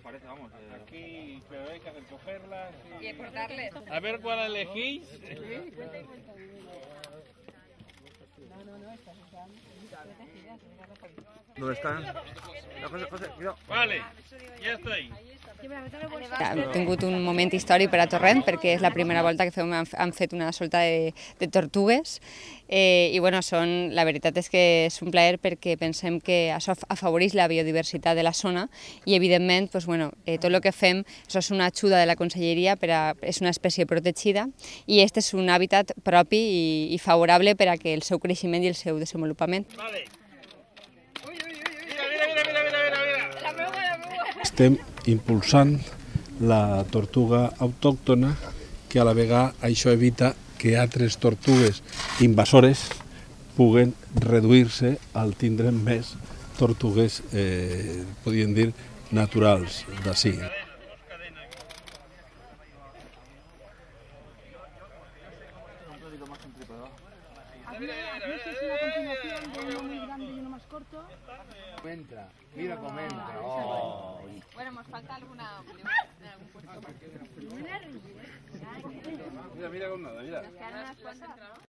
parece, vamos. Aquí, pero hay que recogerlas y exportarles. A ver cuál elegís. ¿Dónde están? José, cuidado. Vale, ja està ahí. Hem tingut un moment històric per a Torrent perquè és la primera volta que han fet una solta de tortugues i bueno, la veritat és que és un plaer perquè pensem que això afavoreix la biodiversitat de la zona i evidentment doncs, bueno, tot el que fem això és una ajuda de la Conselleria, és una espècie protegida i aquest és un hàbitat propi i favorable per a que el seu creixement i el seu desenvolupament. Vale. Estem impulsant la tortuga autòctona que a la vegada això evita que altres tortugues invasores puguen reduir-se al tindre més tortugues, podríem dir, naturals d'ací. Entra, mira cómo entra. Oh. Bueno, nos falta alguna... Mira, mira con nada, mira. Nos quedan unas cuantas.